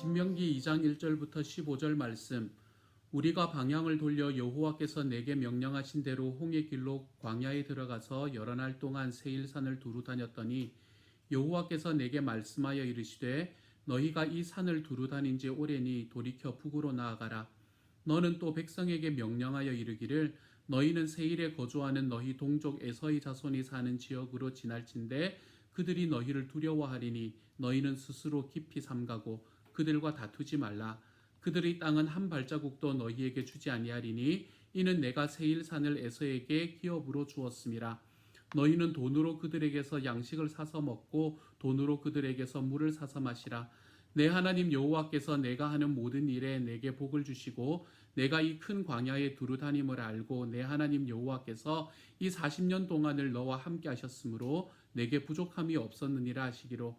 신명기 2장 1절부터 15절 말씀. 우리가 방향을 돌려 여호와께서 내게 명령하신 대로 홍해 길로 광야에 들어가서 여러 날 동안 세일산을 두루 다녔더니 여호와께서 내게 말씀하여 이르시되 너희가 이 산을 두루 다닌 지 오래니 돌이켜 북으로 나아가라. 너는 또 백성에게 명령하여 이르기를 너희는 세일에 거주하는 너희 동족 에서의 자손이 사는 지역으로 지날진대 그들이 너희를 두려워하리니 너희는 스스로 깊이 삼가고 그들과 다투지 말라. 그들의 땅은 한 발자국도 너희에게 주지 아니하리니 이는 내가 세일산을 에서에게 기업으로 주었음이라. 너희는 돈으로 그들에게서 양식을 사서 먹고 돈으로 그들에게서 물을 사서 마시라. 내 하나님 여호와께서 내가 하는 모든 일에 내게 복을 주시고 내가 이 큰 광야에 두루 다님을 알고 내 하나님 여호와께서 이 40년 동안을 너와 함께 하셨으므로 내게 부족함이 없었느니라 하시기로.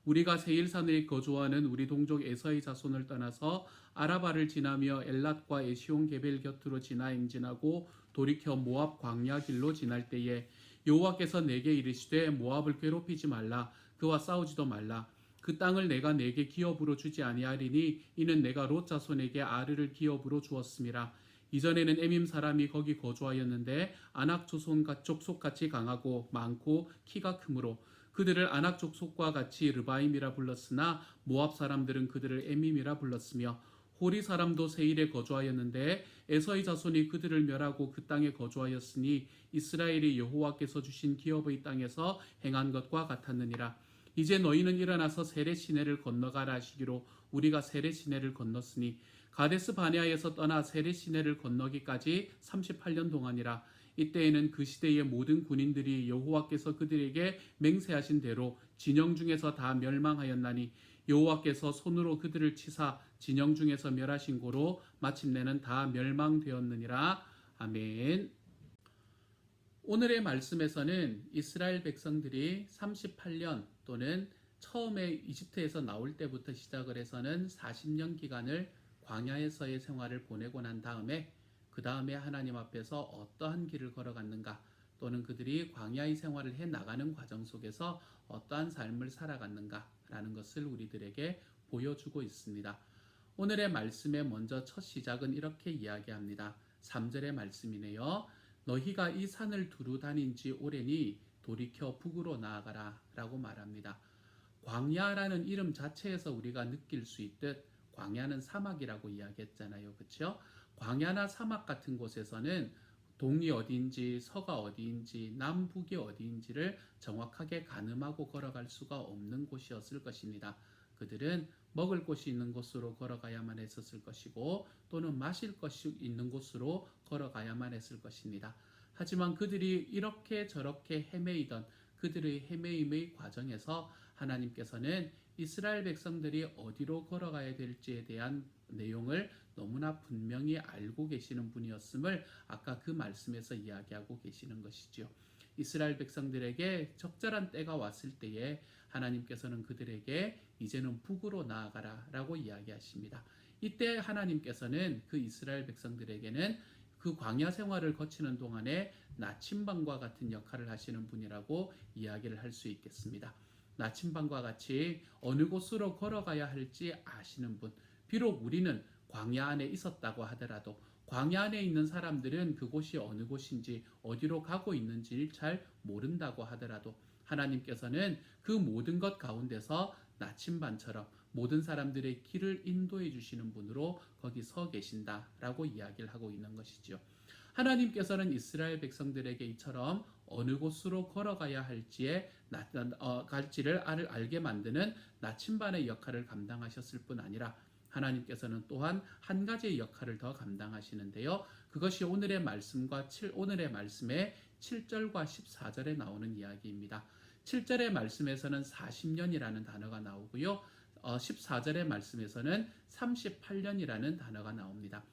우리가 세일산에 거주하는 우리 동족 에서의 자손을 떠나서 아라바를 지나며 엘랏과 에시온 게벨 곁으로 행진하고 돌이켜 모압 광야 길로 지날 때에 여호와께서 내게 이르시되 모압을 괴롭히지 말라. 그와 싸우지도 말라. 그 땅을 내가 내게 기업으로 주지 아니하리니 이는 내가 롯 자손에게 아르를 기업으로 주었음이라. 이전에는 에밈 사람이 거기 거주하였는데 아낙 족속같이 강하고 많고 키가 크므로 그들을 아낙 족속과 같이 르바임이라 불렀으나 모압 사람들은 그들을 에밈이라 불렀으며 호리 사람도 세일에 거주하였는데 에서의 자손이 그들을 멸하고 그 땅에 거주하였으니 이스라엘이 여호와께서 주신 기업의 땅에서 행한 것과 같았느니라. 이제 너희는 일어나서 세레 시내를 건너가라 하시기로 우리가 세레 시내를 건넜으니 가데스 바네아에서 떠나 세레 시내를 건너기까지 38년 동안이라. 이때에는 그 시대의 모든 군인들이 여호와께서 그들에게 맹세하신 대로 진영 중에서 다 멸망하였나니 여호와께서 손으로 그들을 치사 진영 중에서 멸하신 고로 마침내는 다 멸망되었느니라. 아멘. 오늘의 말씀에서는 이스라엘 백성들이 38년 또는 처음에 이집트에서 나올 때부터 시작을 해서는 40년 기간을 광야에서의 생활을 보내고 난 다음에 그 다음에 하나님 앞에서 어떠한 길을 걸어갔는가 또는 그들이 광야의 생활을 해 나가는 과정 속에서 어떠한 삶을 살아갔는가 라는 것을 우리들에게 보여주고 있습니다. 오늘의 말씀의 먼저 첫 시작은 이렇게 이야기합니다. 3절의 말씀이네요. 너희가 이 산을 두루 다닌 지 오래니 돌이켜 북으로 나아가라 라고 말합니다. 광야라는 이름 자체에서 우리가 느낄 수 있듯 광야는 사막이라고 이야기했잖아요. 그렇죠? 광야나 사막 같은 곳에서는 동이 어디인지 서가 어디인지 남북이 어디인지를 정확하게 가늠하고 걸어갈 수가 없는 곳이었을 것입니다. 그들은 먹을 곳이 있는 곳으로 걸어가야만 했었을 것이고 또는 마실 것이 있는 곳으로 걸어가야만 했을 것입니다. 하지만 그들이 이렇게 저렇게 헤매이던 그들의 헤매임의 과정에서 하나님께서는 이스라엘 백성들이 어디로 걸어가야 될지에 대한 내용을 너무나 분명히 알고 계시는 분이었음을 아까 그 말씀에서 이야기하고 계시는 것이죠. 이스라엘 백성들에게 적절한 때가 왔을 때에 하나님께서는 그들에게 이제는 북으로 나아가라 라고 이야기하십니다. 이때 하나님께서는 그 이스라엘 백성들에게는 그 광야 생활을 거치는 동안에 나침반과 같은 역할을 하시는 분이라고 이야기를 할 수 있겠습니다. 나침반과 같이 어느 곳으로 걸어가야 할지 아시는 분. 비록 우리는 광야 안에 있었다고 하더라도 광야 안에 있는 사람들은 그곳이 어느 곳인지 어디로 가고 있는지 잘 모른다고 하더라도 하나님께서는 그 모든 것 가운데서 나침반처럼 모든 사람들의 길을 인도해 주시는 분으로 거기 서 계신다라고 이야기를 하고 있는 것이죠. 하나님께서는 이스라엘 백성들에게 이처럼 어느 곳으로 걸어가야 할지를 알게 만드는 나침반의 역할을 감당하셨을 뿐 아니라 하나님께서는 또한 한 가지의 역할을 더 감당하시는데요. 그것이 오늘의 말씀의 7절과 14절에 나오는 이야기입니다. 7절의 말씀에서는 40년이라는 단어가 나오고요. 14절의 말씀에서는 38년이라는 단어가 나옵니다.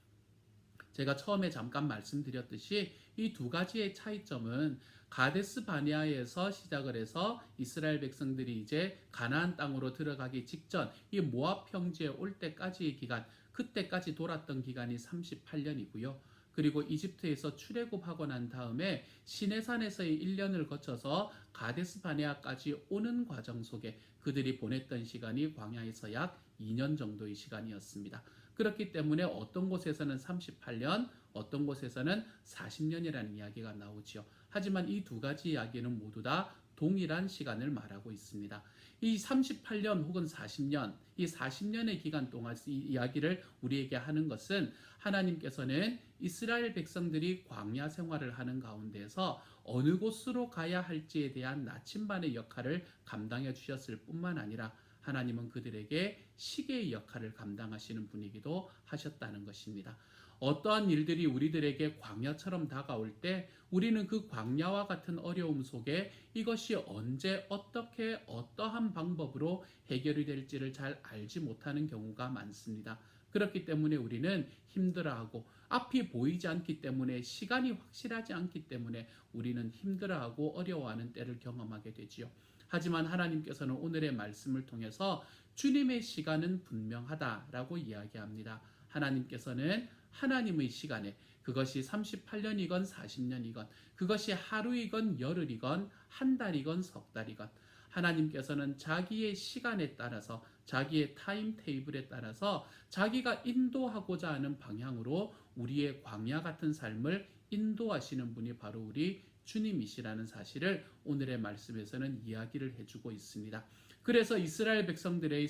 제가 처음에 잠깐 말씀드렸듯이 이 두 가지의 차이점은 가데스 바네아에서 시작을 해서 이스라엘 백성들이 이제 가나안 땅으로 들어가기 직전 이 모압 평지에 올 때까지의 기간, 그때까지 돌았던 기간이 38년이고요. 그리고 이집트에서 출애굽하고 난 다음에 시내산에서의 1년을 거쳐서 가데스 바네아까지 오는 과정 속에 그들이 보냈던 시간이 광야에서 약 2년 정도의 시간이었습니다. 그렇기 때문에 어떤 곳에서는 38년, 어떤 곳에서는 40년이라는 이야기가 나오지요. 하지만 이 두 가지 이야기는 모두 다 동일한 시간을 말하고 있습니다. 이 38년 혹은 40년, 이 40년의 기간 동안 이 이야기를 우리에게 하는 것은 하나님께서는 이스라엘 백성들이 광야 생활을 하는 가운데서 어느 곳으로 가야 할지에 대한 나침반의 역할을 감당해 주셨을 뿐만 아니라 하나님은 그들에게 시계의 역할을 감당하시는 분이기도 하셨다는 것입니다. 어떠한 일들이 우리들에게 광야처럼 다가올 때 우리는 그 광야와 같은 어려움 속에 이것이 언제 어떻게 어떠한 방법으로 해결이 될지를 잘 알지 못하는 경우가 많습니다. 그렇기 때문에 우리는 힘들어하고 앞이 보이지 않기 때문에 시간이 확실하지 않기 때문에 우리는 힘들어하고 어려워하는 때를 경험하게 되지요. 하지만 하나님께서는 오늘의 말씀을 통해서 주님의 시간은 분명하다라고 이야기합니다. 하나님께서는 하나님의 시간에 그것이 38년이건 40년이건 그것이 하루이건 열흘이건 한 달이건 석 달이건 하나님께서는 자기의 시간에 따라서 자기의 타임 테이블에 따라서 자기가 인도하고자 하는 방향으로 우리의 광야 같은 삶을 인도하시는 분이 바로 우리 주님이시라는 사실을 오늘의 말씀에서는 이야기를 해주고 있습니다. 그래서 이스라엘 백성들의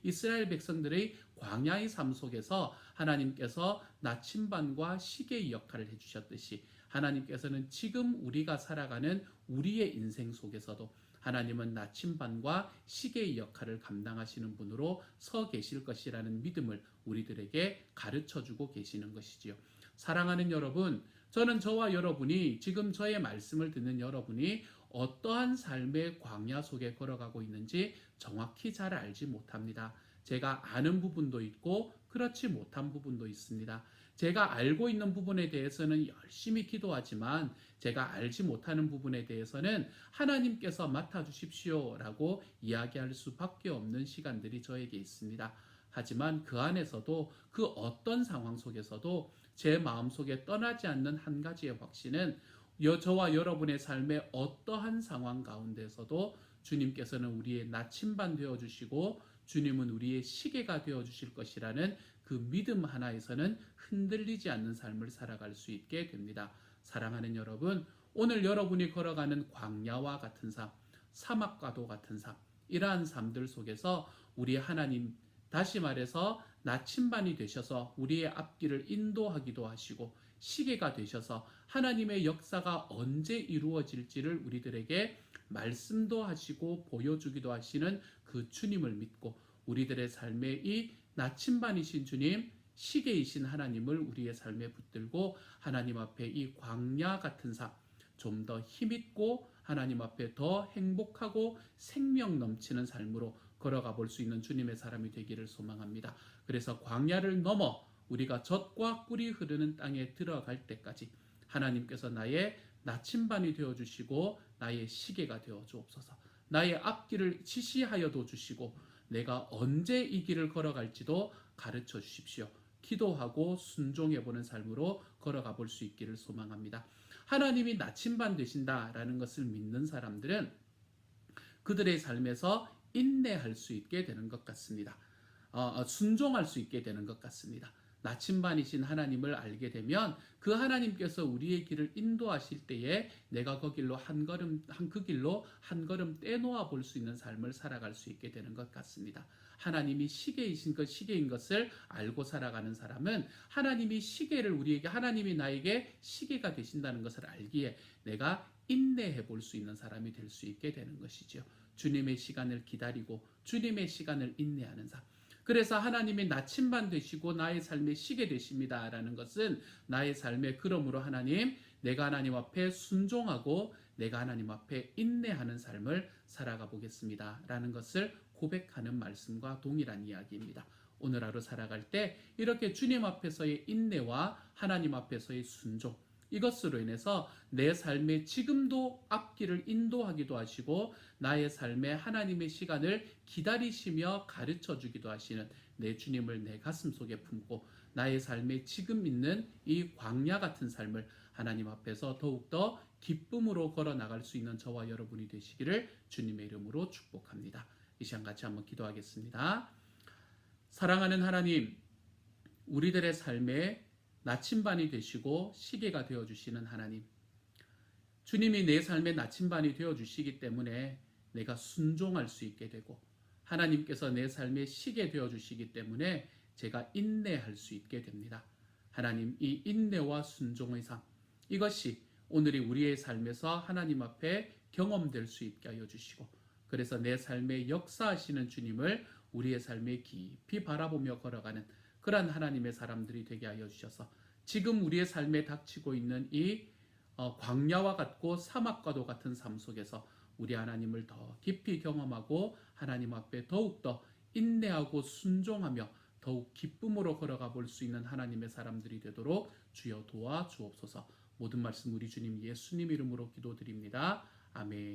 이스라엘 백성들의 광야의 삶 속에서 하나님께서 나침반과 시계의 역할을 해주셨듯이 하나님께서는 지금 우리가 살아가는 우리의 인생 속에서도 하나님은 나침반과 시계의 역할을 감당하시는 분으로 서 계실 것이라는 믿음을 우리들에게 가르쳐주고 계시는 것이지요. 사랑하는 여러분, 저는 저와 여러분이 지금 저의 말씀을 듣는 여러분이 어떠한 삶의 광야 속에 걸어가고 있는지 정확히 잘 알지 못합니다. 제가 아는 부분도 있고 그렇지 못한 부분도 있습니다. 제가 알고 있는 부분에 대해서는 열심히 기도하지만 제가 알지 못하는 부분에 대해서는 하나님께서 맡아주십시오 라고 이야기할 수밖에 없는 시간들이 저에게 있습니다. 하지만 그 안에서도 그 어떤 상황 속에서도 제 마음속에 떠나지 않는 한 가지의 확신은 저와 여러분의 삶의 어떠한 상황 가운데서도 주님께서는 우리의 나침반 되어주시고 주님은 우리의 시계가 되어주실 것이라는 그 믿음 하나에서는 흔들리지 않는 삶을 살아갈 수 있게 됩니다. 사랑하는 여러분, 오늘 여러분이 걸어가는 광야와 같은 삶, 사막과도 같은 삶, 이러한 삶들 속에서 우리 하나님, 다시 말해서 나침반이 되셔서 우리의 앞길을 인도하기도 하시고 시계가 되셔서 하나님의 역사가 언제 이루어질지를 우리들에게 말씀도 하시고 보여주기도 하시는 그 주님을 믿고 우리들의 삶의 이 나침반이신 주님, 시계이신 하나님을 우리의 삶에 붙들고 하나님 앞에 이 광야 같은 삶, 좀 더 힘있고 하나님 앞에 더 행복하고 생명 넘치는 삶으로 걸어가 볼 수 있는 주님의 사람이 되기를 소망합니다. 그래서 광야를 넘어 우리가 젖과 꿀이 흐르는 땅에 들어갈 때까지 하나님께서 나의 나침반이 되어주시고 나의 시계가 되어주옵소서. 나의 앞길을 지시하여도 주시고 내가 언제 이 길을 걸어갈지도 가르쳐 주십시오. 기도하고 순종해보는 삶으로 걸어가 볼 수 있기를 소망합니다. 하나님이 나침반 되신다라는 것을 믿는 사람들은 그들의 삶에서 인내할 수 있게 되는 것 같습니다. 순종할 수 있게 되는 것 같습니다. 나침반이신 하나님을 알게 되면 그 하나님께서 우리의 길을 인도하실 때에 내가 그 길로 한 걸음 떼놓아 볼 수 있는 삶을 살아갈 수 있게 되는 것 같습니다. 하나님이 시계인 것을 알고 살아가는 사람은 하나님이 하나님이 나에게 시계가 되신다는 것을 알기에 내가 인내해 볼 수 있는 사람이 될 수 있게 되는 것이죠. 주님의 시간을 기다리고 주님의 시간을 인내하는 삶. 그래서 하나님이 나침반 되시고 나의 삶의 시계 되십니다라는 것은 나의 삶의 그러므로 하나님, 내가 하나님 앞에 순종하고 내가 하나님 앞에 인내하는 삶을 살아가 보겠습니다 라는 것을 고백하는 말씀과 동일한 이야기입니다. 오늘 하루 살아갈 때 이렇게 주님 앞에서의 인내와 하나님 앞에서의 순종, 이것으로 인해서 내 삶에 지금도 앞길을 인도하기도 하시고 나의 삶에 하나님의 시간을 기다리시며 가르쳐 주기도 하시는 내 주님을 내 가슴 속에 품고 나의 삶에 지금 있는 이 광야 같은 삶을 하나님 앞에서 더욱더 기쁨으로 걸어 나갈 수 있는 저와 여러분이 되시기를 주님의 이름으로 축복합니다. 이 시간 같이 한번 기도하겠습니다. 사랑하는 하나님, 우리들의 삶에 나침반이 되시고 시계가 되어주시는 하나님, 주님이 내 삶의 나침반이 되어주시기 때문에 내가 순종할 수 있게 되고, 하나님께서 내 삶의 시계 되어주시기 때문에 제가 인내할 수 있게 됩니다. 하나님, 이 인내와 순종의 삶, 이것이 오늘이 우리의 삶에서 하나님 앞에 경험될 수 있게 하여 주시고, 그래서 내 삶에 역사하시는 주님을 우리의 삶에 깊이 바라보며 걸어가는 그러한 하나님의 사람들이 되게 하여 주셔서 지금 우리의 삶에 닥치고 있는 이 광야와 같고 사막과도 같은 삶 속에서 우리 하나님을 더 깊이 경험하고 하나님 앞에 더욱더 인내하고 순종하며 더욱 기쁨으로 걸어가 볼 수 있는 하나님의 사람들이 되도록 주여 도와 주옵소서. 모든 말씀 우리 주님 예수님 이름으로 기도드립니다. 아멘.